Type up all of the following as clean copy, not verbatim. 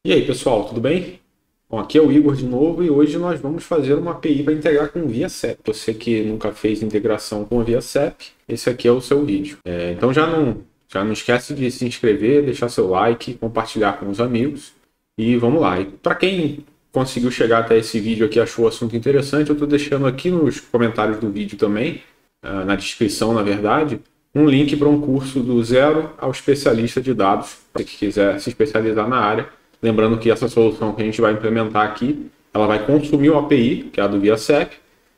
E aí, pessoal, tudo bem? Bom, aqui é o Igor de novo e hoje nós vamos fazer uma API para integrar com o ViaSAP. Você que nunca fez integração com o ViaSAP, esse aqui é o seu vídeo. Então já não esquece de se inscrever, deixar seu like, compartilhar com os amigos e vamos lá. E para quem conseguiu chegar até esse vídeo aqui e achou o assunto interessante, eu estou deixando aqui nos comentários do vídeo também, na descrição na verdade, um link para um curso do zero ao especialista de dados, para quem quiser se especializar na área. Lembrando que essa solução que a gente vai implementar aqui, ela vai consumir uma API, que é a do ViaSAP,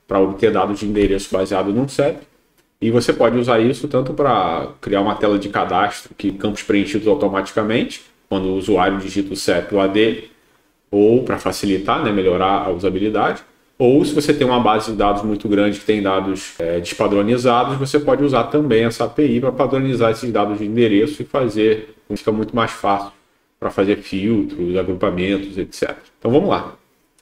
para obter dados de endereço baseado num CEP. E você pode usar isso tanto para criar uma tela de cadastro, que campos preenchidos automaticamente, quando o usuário digita o CEP lá dele, ou para facilitar, melhorar a usabilidade. Ou se você tem uma base de dados muito grande que tem dados despadronizados, você pode usar também essa API para padronizar esses dados de endereço e fazer, fica muito mais fácil para fazer filtros, agrupamentos, etc. Então vamos lá.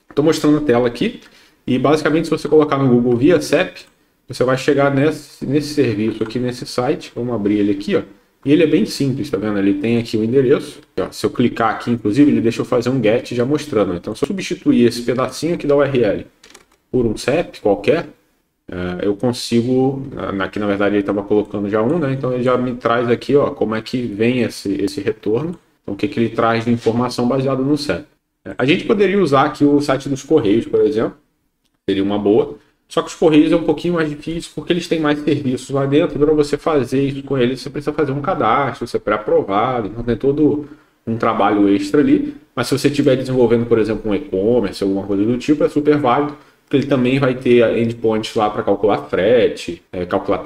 Estou mostrando a tela aqui e basicamente se você colocar no Google ViaSAP, você vai chegar nesse serviço aqui, nesse site. Vamos abrir ele aqui, ó. E ele é bem simples, tá vendo? Ele tem aqui o endereço. Ó, se eu clicar aqui, inclusive, ele deixa eu fazer um get já mostrando. Então se eu substituir esse pedacinho aqui da URL por um CEP qualquer, eu consigo, aqui na verdade ele estava colocando já um, né? Então ele já me traz aqui, ó, como é que vem esse retorno. Então, o que ele traz de informação baseada no CEP. A gente poderia usar aqui o site dos Correios, por exemplo. Seria uma boa. Só que os Correios é um pouquinho mais difícil porque eles têm mais serviços lá dentro. Para você fazer isso com eles, você precisa fazer um cadastro, ser pré-aprovado. Então, tem todo um trabalho extra ali. Mas se você estiver desenvolvendo, por exemplo, um e-commerce, alguma coisa do tipo, é super válido. Porque ele também vai ter endpoints lá para calcular frete, calcular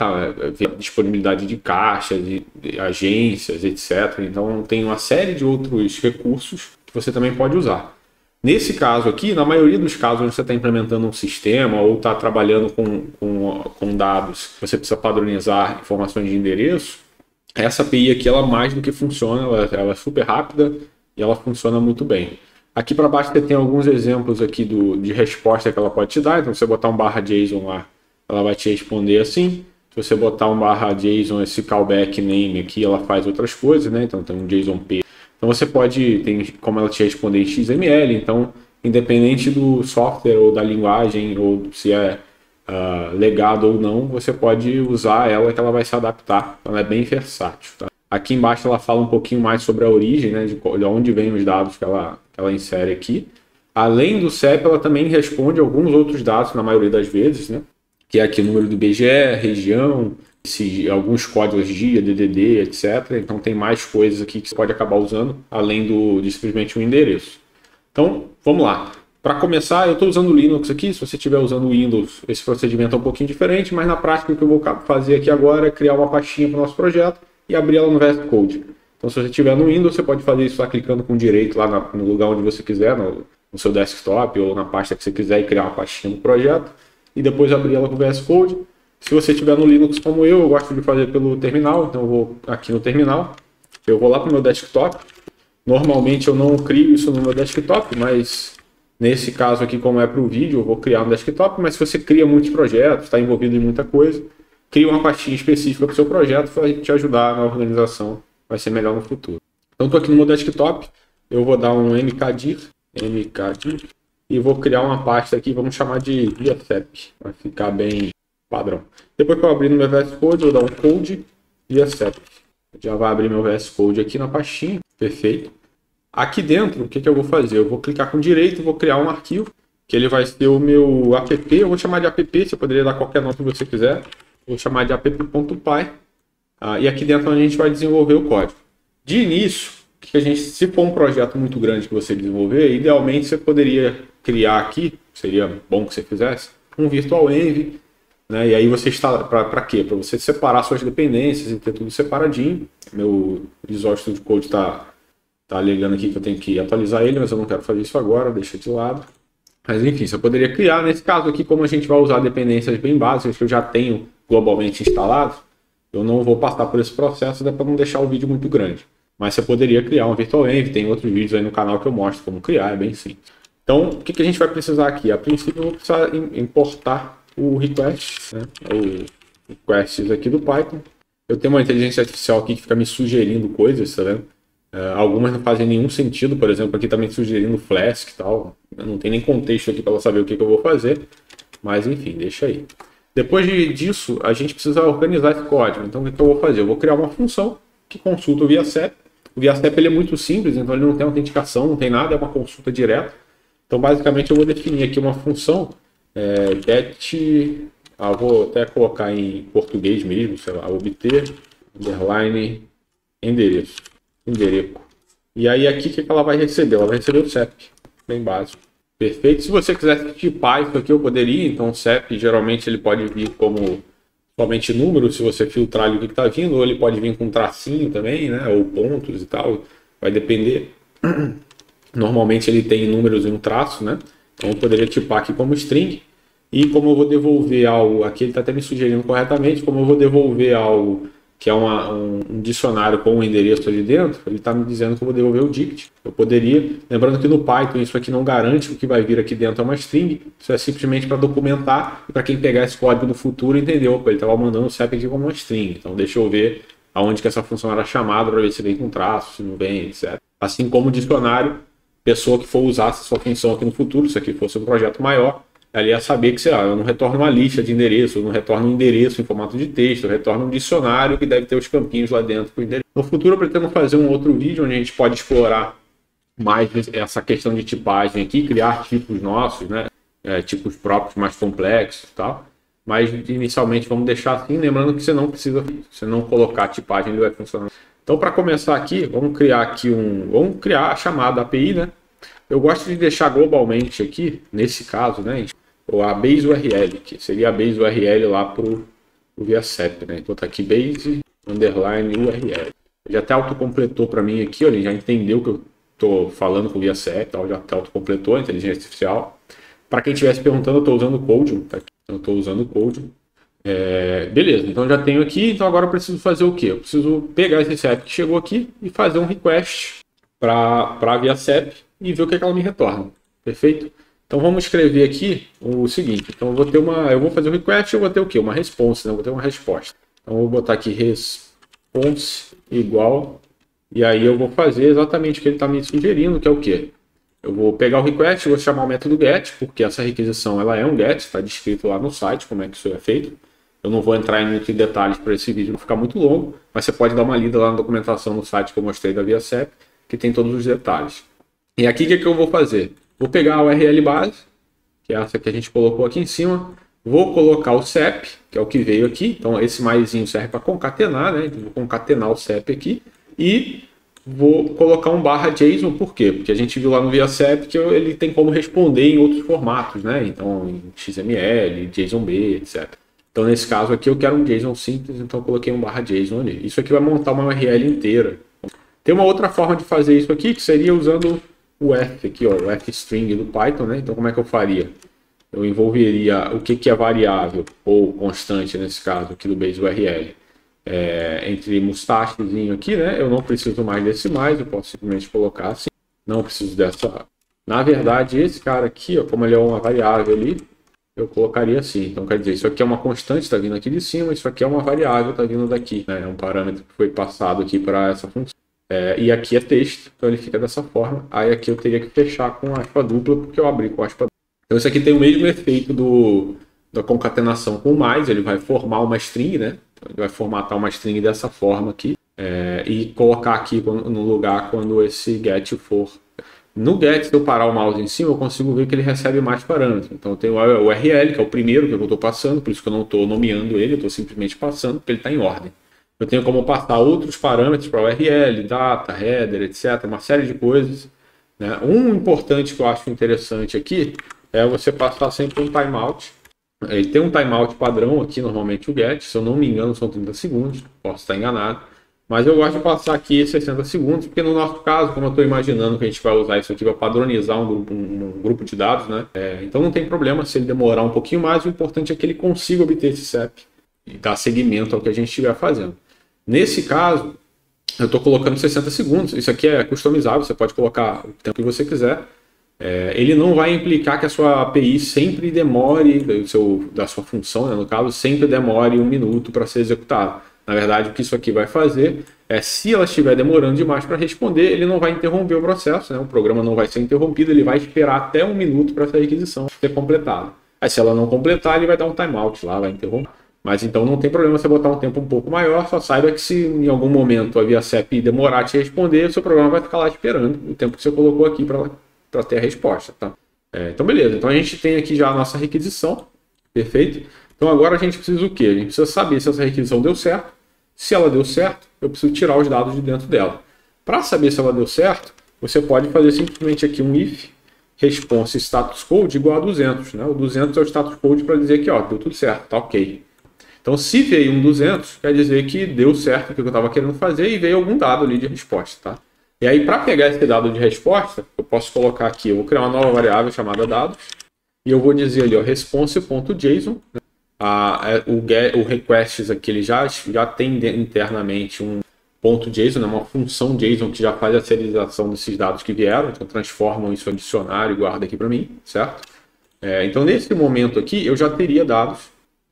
disponibilidade de caixas, de agências, etc. Então tem uma série de outros recursos que você também pode usar. Nesse caso aqui, na maioria dos casos onde você está implementando um sistema ou está trabalhando com dados, você precisa padronizar informações de endereço, essa API aqui ela mais do que funciona, ela é super rápida e ela funciona muito bem. Aqui para baixo você tem alguns exemplos aqui de resposta que ela pode te dar. Então, se você botar um /JSON lá, ela vai te responder assim. Se você botar um /JSON, esse callback name aqui, ela faz outras coisas, né? Então, tem um JSON-P. Então, você tem como ela te responder em XML. Então, independente do software ou da linguagem, ou se é legado ou não, você pode usar ela que ela vai se adaptar. Ela é bem versátil, tá? Aqui embaixo ela fala um pouquinho mais sobre a origem, né, de onde vêm os dados que ela insere aqui. Além do CEP, ela também responde alguns outros dados, na maioria das vezes, né, que é aqui o número do IBGE, região, alguns códigos dia, DDD, etc. Então tem mais coisas aqui que você pode acabar usando, além de simplesmente um endereço. Então, vamos lá. Para começar, eu estou usando o Linux aqui. Se você estiver usando o Windows, esse procedimento é um pouquinho diferente, mas na prática o que eu vou fazer aqui agora é criar uma pastinha para o nosso projeto e abrir ela no VS Code. Então, se você estiver no Windows, você pode fazer isso só clicando com direito lá no lugar onde você quiser, no seu desktop ou na pasta que você quiser e criar uma pastinha do projeto e depois abrir ela com o VS Code. Se você estiver no Linux como eu gosto de fazer pelo terminal, então eu vou aqui no terminal, eu vou lá para o meu desktop. Normalmente eu não crio isso no meu desktop, mas nesse caso aqui, como é para o vídeo, eu vou criar no desktop, mas se você cria muitos projetos, está envolvido em muita coisa, cria uma pastinha específica para o seu projeto para te ajudar na organização, vai ser melhor no futuro. Então estou aqui no meu desktop, eu vou dar um mkdir e vou criar uma pasta aqui, vamos chamar de ViaSAP, vai ficar bem padrão. Depois que eu abrir no meu VS Code, eu vou dar um code ViaSAP. Já vai abrir meu VS Code aqui na pastinha, perfeito. Aqui dentro, o que eu vou fazer? Eu vou clicar com direito, vou criar um arquivo, que ele vai ser o meu app, eu vou chamar de app, você poderia dar qualquer nome que você quiser. Vou chamar de app.py e aqui dentro a gente vai desenvolver o código. De início, se for um projeto muito grande que você desenvolver, idealmente você poderia criar aqui, seria bom que você fizesse, um virtual env, né? E aí você está para quê? Para você separar suas dependências e ter tudo separadinho. Meu Visual Studio Code está alegando aqui que eu tenho que atualizar ele, mas eu não quero fazer isso agora, deixa de lado. Mas enfim, você poderia criar, nesse caso aqui, como a gente vai usar dependências bem básicas que eu já tenho globalmente instalados, eu não vou passar por esse processo, para não deixar o vídeo muito grande. Mas você poderia criar um virtual env, tem outros vídeos aí no canal que eu mostro como criar, é bem simples. Então, o que a gente vai precisar aqui? A princípio eu vou precisar importar o request, né? O requests aqui do Python. Eu tenho uma inteligência artificial aqui que fica me sugerindo coisas, tá vendo? Algumas não fazem nenhum sentido, por exemplo, aqui também sugerindo Flask e tal. Não tem nem contexto aqui para ela saber o que eu vou fazer, mas enfim, deixa aí. Depois disso, a gente precisa organizar esse código. Então, o que eu vou fazer? Eu vou criar uma função que consulta o ViaSep. O ViaSep ele é muito simples, então ele não tem autenticação, não tem nada, é uma consulta direta. Então, basicamente, eu vou definir aqui uma função get. Vou até colocar em português mesmo, sei lá, obter underline endereço. E aí aqui o que ela vai receber? Ela vai receber o CEP, bem básico. Perfeito. Se você quiser tipar isso aqui, eu poderia. Então o CEP geralmente ele pode vir como somente número, se você filtrar ali o que está vindo, ou ele pode vir com um tracinho também, né? Ou pontos e tal. Vai depender. Normalmente ele tem números e um traço, né? Então eu poderia tipar aqui como string. E como eu vou devolver algo, aqui ele está até me sugerindo corretamente, como eu vou devolver algo que é um dicionário com um endereço ali dentro, ele está me dizendo que eu vou devolver o dict. Eu poderia, lembrando que no Python isso aqui não garante que o que vai vir aqui dentro é uma string, isso é simplesmente para documentar e para quem pegar esse código no futuro entendeu, ele estava mandando o CEP aqui como uma string. Então deixa eu ver aonde que essa função era chamada para ver se vem com traço, se não vem, etc. Assim como o dicionário, pessoa que for usar essa sua função aqui no futuro, se aqui fosse um projeto maior, ela ia saber que, sei lá, eu não retorno uma lista de endereço, eu não retorno um endereço em formato de texto, eu retorno um dicionário que deve ter os campinhos lá dentro com o endereço. No futuro eu pretendo fazer um outro vídeo onde a gente pode explorar mais essa questão de tipagem aqui, criar tipos nossos, né? Tipos próprios mais complexos e tal. Mas inicialmente vamos deixar assim, lembrando que você não precisa, se não colocar a tipagem, ele vai funcionar. Então para começar aqui, vamos criar a chamada API, né? Eu gosto de deixar globalmente aqui, nesse caso, né, a base URL, que seria a base URL lá para o ViaSep, né? Então tá aqui base underline URL. Ele até autocompletou para mim aqui, ele já entendeu que eu estou falando com o ViaSep, já até autocompletou a inteligência artificial. Para quem estivesse perguntando, eu estou usando o Code, tá aqui. Eu estou usando o Code. Beleza, então já tenho aqui, então agora eu preciso fazer o quê? Eu preciso pegar esse CEP que chegou aqui e fazer um request para a ViaSep e ver o que ela me retorna. Perfeito? Então vamos escrever aqui o seguinte. Então eu vou fazer o request e eu vou ter o quê? Uma response, né? Eu vou ter uma resposta. Então eu vou botar aqui response igual, e aí eu vou fazer exatamente o que ele está me sugerindo, que é o quê? Eu vou pegar o request, vou chamar o método get, porque essa requisição ela é um get, está descrito lá no site como é que isso é feito. Eu não vou entrar em muitos detalhes para esse vídeo não ficar muito longo, mas você pode dar uma lida lá na documentação no site que eu mostrei da ViaSep, que tem todos os detalhes. E aqui o que eu vou fazer? Vou pegar a URL base, que é essa que a gente colocou aqui em cima, vou colocar o CEP, que é o que veio aqui, então esse maisinho serve para concatenar, né? Então, vou concatenar o CEP aqui e vou colocar um /JSON, por quê? Porque a gente viu lá no ViaSep que ele tem como responder em outros formatos, né? Então em XML, JSONB, etc. Então nesse caso aqui eu quero um JSON simples, então eu coloquei um /JSON ali. Isso aqui vai montar uma URL inteira. Tem uma outra forma de fazer isso aqui, que seria usando o F aqui, ó, o F-string do Python, né? Então como é que eu faria? Eu envolveria o que é variável ou constante nesse caso aqui do base URL. Entre mustachezinho aqui, né? Eu não preciso mais decimais, eu posso simplesmente colocar assim. Não preciso dessa. Na verdade, esse cara aqui, ó, como ele é uma variável ali, eu colocaria assim. Então quer dizer, isso aqui é uma constante, está vindo aqui de cima, isso aqui é uma variável, está vindo daqui, né? É um parâmetro que foi passado aqui para essa função. E aqui é texto, então ele fica dessa forma. Aí aqui eu teria que fechar com aspa dupla, porque eu abri com aspa dupla. Então isso aqui tem o mesmo efeito da concatenação com mais, ele vai formar uma string, né? Então, ele vai formatar uma string dessa forma aqui e colocar aqui no lugar quando esse get for. No get, se eu parar o mouse em cima, eu consigo ver que ele recebe mais parâmetros. Então eu tenho o URL, que é o primeiro que eu estou passando, por isso que eu não estou nomeando ele, eu estou simplesmente passando, porque ele está em ordem. Eu tenho como passar outros parâmetros para URL, data, header, etc. Uma série de coisas. Né? Um importante que eu acho interessante aqui é você passar sempre um timeout. Ele tem um timeout padrão aqui, normalmente o get. Se eu não me engano, são 30 segundos. Posso estar enganado. Mas eu gosto de passar aqui 60 segundos, porque no nosso caso, como eu estou imaginando que a gente vai usar isso aqui para padronizar um grupo de dados, né? Então não tem problema se ele demorar um pouquinho mais. O importante é que ele consiga obter esse CEP e dar seguimento ao que a gente estiver fazendo. Nesse caso, eu estou colocando 60 segundos. Isso aqui é customizável, você pode colocar o tempo que você quiser. Ele não vai implicar que a sua API sempre demore, da sua função, né, no caso, sempre demore 1 minuto para ser executada. Na verdade, o que isso aqui vai fazer é, se ela estiver demorando demais para responder, ele não vai interromper o processo, né? O programa não vai ser interrompido, ele vai esperar até 1 minuto para essa requisição ser completada. Aí se ela não completar, ele vai dar um timeout lá, vai interromper. Mas então não tem problema você botar um tempo um pouco maior, só saiba que se em algum momento a ViaSep demorar a te responder, o seu programa vai ficar lá esperando o tempo que você colocou aqui para ter a resposta, tá? Então beleza, então a gente tem aqui já a nossa requisição, perfeito? Então agora a gente precisa o quê? A gente precisa saber se essa requisição deu certo. Se ela deu certo, eu preciso tirar os dados de dentro dela. Para saber se ela deu certo, você pode fazer simplesmente aqui um if response status code igual a 200, né? O 200 é o status code para dizer que ó, deu tudo certo, tá ok. Então, se veio um 200, quer dizer que deu certo o que eu estava querendo fazer e veio algum dado ali de resposta, tá? E aí, para pegar esse dado de resposta, eu posso colocar aqui, eu vou criar uma nova variável chamada dados, e eu vou dizer ali, ó, response.json, né? O requests aqui, ele já tem internamente um .json, né? Uma função JSON que já faz a serialização desses dados que vieram, então transformam isso em dicionário e guarda aqui para mim, certo? Então, nesse momento aqui, eu já teria dados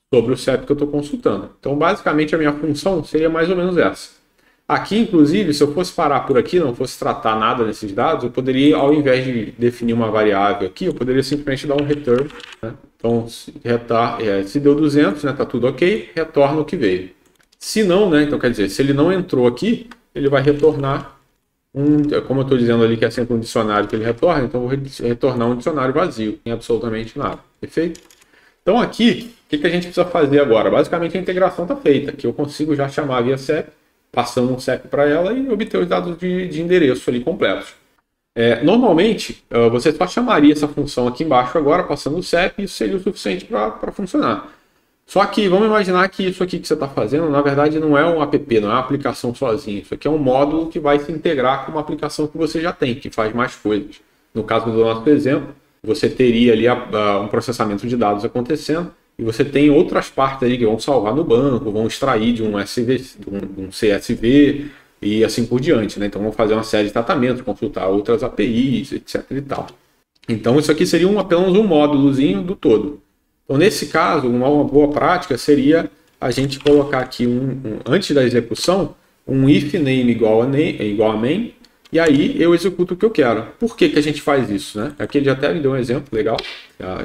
sobre o CEP que eu estou consultando. Então, basicamente, a minha função seria mais ou menos essa. Aqui, inclusive, se eu fosse parar por aqui, não fosse tratar nada desses dados, eu poderia, ao invés de definir uma variável aqui, eu poderia simplesmente dar um return, né? Então, se deu 200, né, tá tudo ok, retorna o que veio. Se não, né, então quer dizer, se ele não entrou aqui, ele vai retornar como eu estou dizendo ali que é sempre um dicionário que ele retorna, então eu vou retornar um dicionário vazio, sem absolutamente nada. Perfeito? Então aqui, o que a gente precisa fazer agora? Basicamente a integração está feita, que eu consigo já chamar a ViaSep, passando um CEP para ela e obter os dados de endereço ali completos. Normalmente, você só chamaria essa função aqui embaixo agora, passando o CEP, e isso seria o suficiente para funcionar. Só que vamos imaginar que isso aqui que você está fazendo, na verdade, não é um app, não é uma aplicação sozinha. Isso aqui é um módulo que vai se integrar com uma aplicação que você já tem, que faz mais coisas. No caso do nosso exemplo, você teria ali um processamento de dados acontecendo e você tem outras partes ali que vão salvar no banco, vão extrair de um CSV e assim por diante, né? Então vão fazer uma série de tratamentos, consultar outras APIs, etc e tal. Então isso aqui seria apenas um módulozinho do todo. Então nesse caso, uma boa prática seria a gente colocar aqui antes da execução, um if name igual a main, e aí eu executo o que eu quero. Por que a gente faz isso, né? Aqui ele já até me deu um exemplo legal,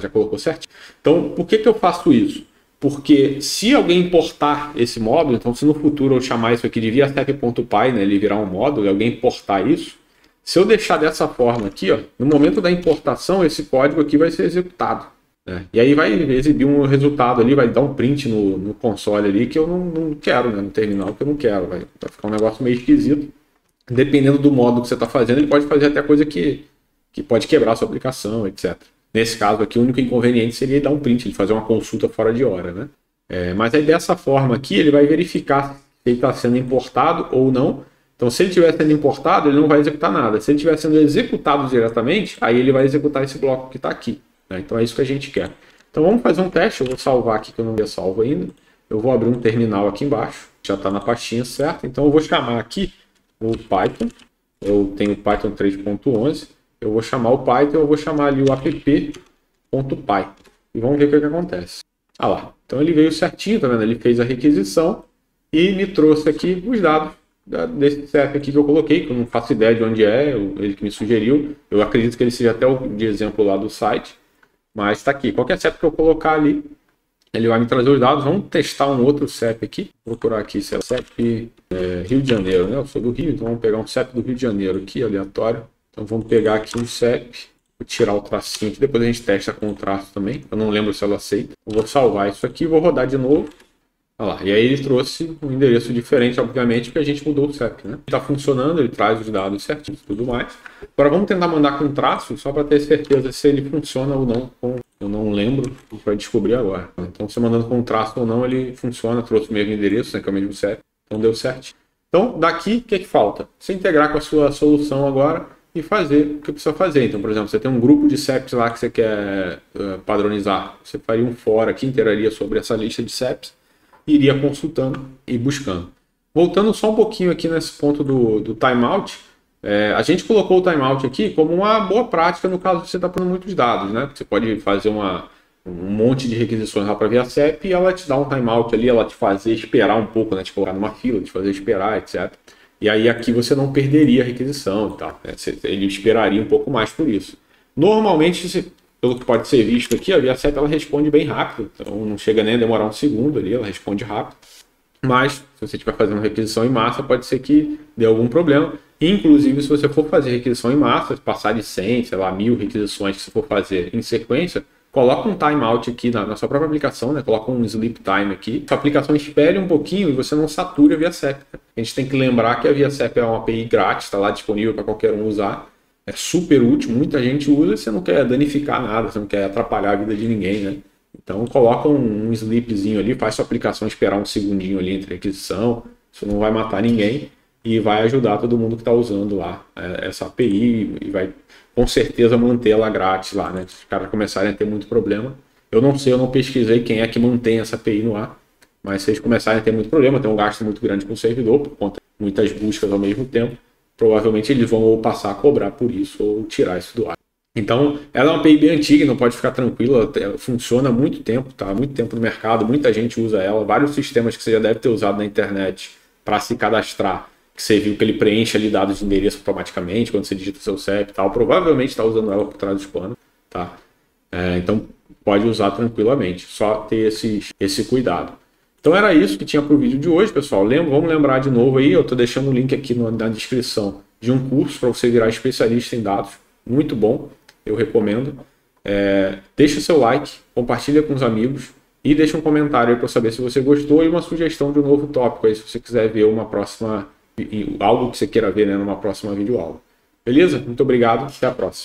já colocou certo. Então, por que eu faço isso? Porque se alguém importar esse módulo, então se no futuro eu chamar isso aqui de viasep.py, né, ele virar um módulo, e alguém importar isso, se eu deixar dessa forma aqui, ó, no momento da importação, esse código aqui vai ser executado, né? E aí vai exibir um resultado ali, vai dar um print no console ali que eu não quero, né, no terminal que eu não quero, vai ficar um negócio meio esquisito. Dependendo do modo que você está fazendo, ele pode fazer até coisa que pode quebrar a sua aplicação, etc. Nesse caso aqui, o único inconveniente seria dar um print, ele fazer uma consulta fora de hora, né? Mas aí dessa forma aqui, ele vai verificar se ele está sendo importado ou não. Então, se ele estiver sendo importado, ele não vai executar nada. Se ele estiver sendo executado diretamente, aí ele vai executar esse bloco que está aqui, né? Então, é isso que a gente quer. Então, vamos fazer um teste. Eu vou salvar aqui, que eu não havia salvo ainda. Eu vou abrir um terminal aqui embaixo. Já está na pastinha certa. Então, eu vou chamar aqui o Python. Eu tenho Python 3.11. Eu vou chamar o Python, eu vou chamar ali o app.py. E vamos ver o que acontece. Ah lá. Então, ele veio certinho, tá vendo? Ele fez a requisição e me trouxe aqui os dados desse CEP aqui que eu coloquei, que eu não faço ideia de onde é, ele que me sugeriu. Eu acredito que ele seja até o de exemplo lá do site, mas está aqui. Qualquer CEP que eu colocar ali, ele vai me trazer os dados. Vamos testar um outro CEP aqui. Vou procurar aqui, sei lá, CEP Rio de Janeiro, né? Eu sou do Rio, então vamos pegar um CEP do Rio de Janeiro aqui, aleatório. Então vamos pegar aqui um CEP, vou tirar o tracinho aqui, depois a gente testa com o traço também. Eu não lembro se ela aceita. Eu vou salvar isso aqui, vou rodar de novo. Olha lá, e aí ele trouxe um endereço diferente, obviamente, porque a gente mudou o CEP, né? Está funcionando, ele traz os dados certinhos e tudo mais. Agora vamos tentar mandar com traço, só para ter certeza se ele funciona ou não. Eu não lembro, a gente vai descobrir agora. Então, se mandando com traço ou não, ele funciona, trouxe o mesmo endereço, né, que é o mesmo CEP. Então deu certo. Então, daqui, o que falta? Você integrar com a sua solução agora e fazer o que precisa fazer. Então, por exemplo, você tem um grupo de CEPs lá que você quer padronizar. Você faria um for aqui, inteiraria sobre essa lista de CEPs, iria consultando e buscando. Voltando só um pouquinho aqui nesse ponto do timeout, a gente colocou o timeout aqui como uma boa prática no caso de você estar pondo muitos dados, né? Você pode fazer um monte de requisições lá para a ViaCep e ela te dá um timeout ali, ela te fazer esperar um pouco, né? Te colocar numa fila, te fazer esperar, etc. E aí aqui você não perderia a requisição e tal, né? Ele esperaria um pouco mais por isso. Normalmente, pelo que pode ser visto aqui, a ViaCep ela responde bem rápido, então não chega nem a demorar um segundo ali, ela responde rápido. Mas, se você estiver fazendo requisição em massa, pode ser que dê algum problema. Inclusive, se você for fazer requisição em massa, passar de 100, sei lá, 1000 requisições que você for fazer em sequência, coloca um timeout aqui na sua própria aplicação, né? Coloca um sleep time aqui. A aplicação espere um pouquinho e você não sature a ViaCep. A gente tem que lembrar que a ViaCep é uma API grátis, está lá disponível para qualquer um usar. É super útil, muita gente usa e você não quer danificar nada, você não quer atrapalhar a vida de ninguém, né? Então coloca um sleepzinho ali, faz sua aplicação esperar um segundinho ali entre requisição, isso não vai matar ninguém e vai ajudar todo mundo que está usando lá essa API e vai com certeza manter ela grátis lá, né? Se os caras começarem a ter muito problema, eu não sei, eu não pesquisei quem é que mantém essa API no ar, mas se eles começarem a ter muito problema, tem um gasto muito grande com o servidor, por conta de muitas buscas ao mesmo tempo, provavelmente eles vão ou passar a cobrar por isso ou tirar isso do ar. Então, ela é uma API bem antiga, não pode ficar tranquila, funciona há muito tempo, tá? Há muito tempo no mercado, muita gente usa ela, vários sistemas que você já deve ter usado na internet para se cadastrar, que você viu que ele preenche ali dados de endereço automaticamente, quando você digita seu CEP e tal, provavelmente está usando ela por trás dos panos, tá? Então, pode usar tranquilamente, só ter esse cuidado. Então, era isso que tinha para o vídeo de hoje, pessoal. Vamos lembrar de novo aí, eu estou deixando o link aqui na descrição de um curso para você virar especialista em dados, muito bom. Eu recomendo. Deixa seu like, compartilha com os amigos e deixa um comentário aí para saber se você gostou e uma sugestão de um novo tópico aí, se você quiser ver algo que você queira ver, né, numa próxima videoaula. Beleza? Muito obrigado, até a próxima.